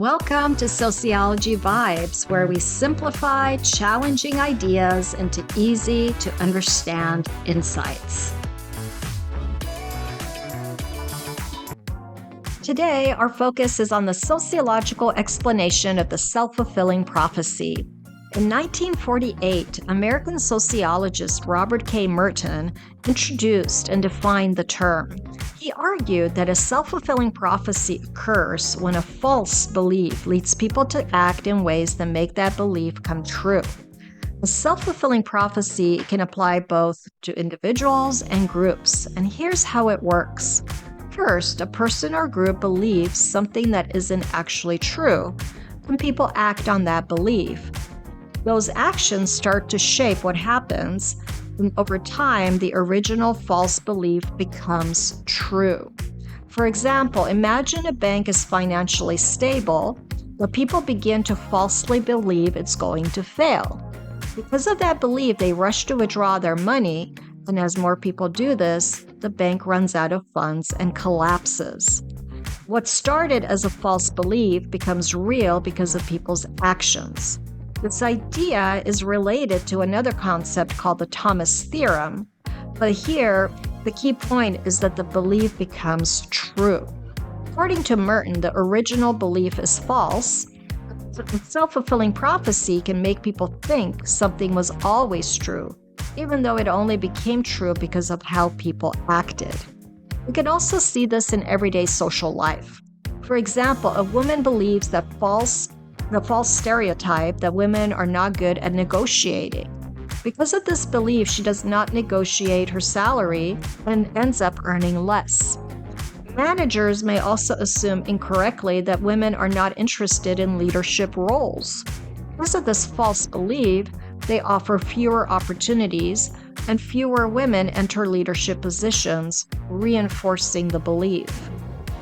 Welcome to Sociology Vibes, where we simplify challenging ideas into easy to understand insights. Today, our focus is on the sociological explanation of the self-fulfilling prophecy. In 1948, American sociologist Robert K. Merton introduced and defined the term. He argued that a self-fulfilling prophecy occurs when a false belief leads people to act in ways that make that belief come true. A self-fulfilling prophecy can apply both to individuals and groups, and here's how it works. First, a person or group believes something that isn't actually true, and people act on that belief. Those actions start to shape what happens, and over time, the original false belief becomes true. For example, imagine a bank is financially stable, but people begin to falsely believe it's going to fail. Because of that belief, they rush to withdraw their money, and as more people do this, the bank runs out of funds and collapses. What started as a false belief becomes real because of people's actions. This idea is related to another concept called the Thomas theorem, but here, the key point is that the belief becomes true. According to Merton, the original belief is false. Self-fulfilling prophecy can make people think something was always true, even though it only became true because of how people acted. We can also see this in everyday social life. For example, a woman believes the false stereotype that women are not good at negotiating. Because of this belief, she does not negotiate her salary and ends up earning less. Managers may also assume incorrectly that women are not interested in leadership roles. Because of this false belief, they offer fewer opportunities and fewer women enter leadership positions, reinforcing the belief.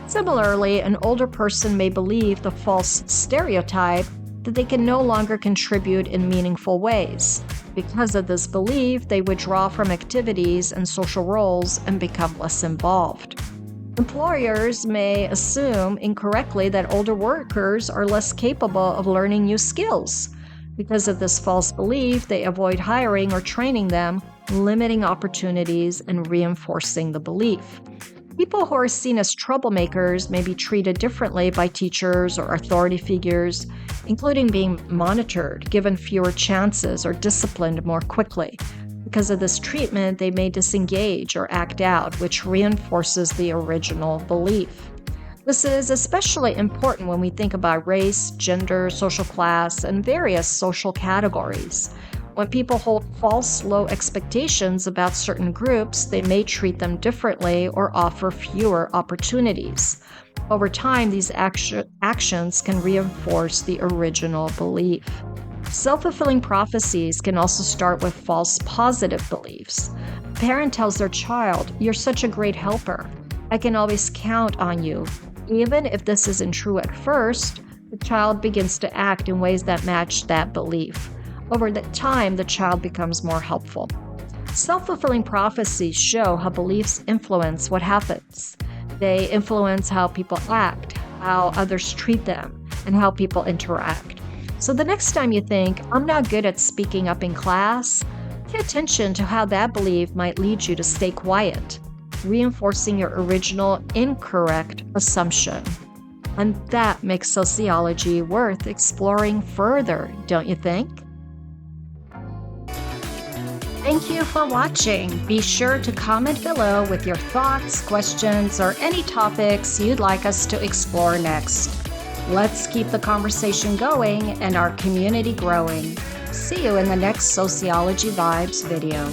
Similarly, an older person may believe the false stereotype that they can no longer contribute in meaningful ways. Because of this belief, they withdraw from activities and social roles and become less involved. Employers may assume incorrectly that older workers are less capable of learning new skills. Because of this false belief, they avoid hiring or training them, limiting opportunities and reinforcing the belief. People who are seen as troublemakers may be treated differently by teachers or authority figures, including being monitored, given fewer chances, or disciplined more quickly. Because of this treatment, they may disengage or act out, which reinforces the original belief. This is especially important when we think about race, gender, social class, and various social categories. When people hold false low expectations about certain groups, they may treat them differently or offer fewer opportunities. Over time, these actions can reinforce the original belief. Self-fulfilling prophecies can also start with false positive beliefs. A parent tells their child, "You're such a great helper. I can always count on you." Even if this isn't true at first, the child begins to act in ways that match that belief. Over the time, the child becomes more helpful. Self-fulfilling prophecies show how beliefs influence what happens. They influence how people act, how others treat them, and how people interact. So the next time you think, "I'm not good at speaking up in class," pay attention to how that belief might lead you to stay quiet, reinforcing your original incorrect assumption. And that makes sociology worth exploring further, don't you think? Thank you for watching. Be sure to comment below with your thoughts, questions, or any topics you'd like us to explore next. Let's keep the conversation going and our community growing. See you in the next Sociology Vibes video.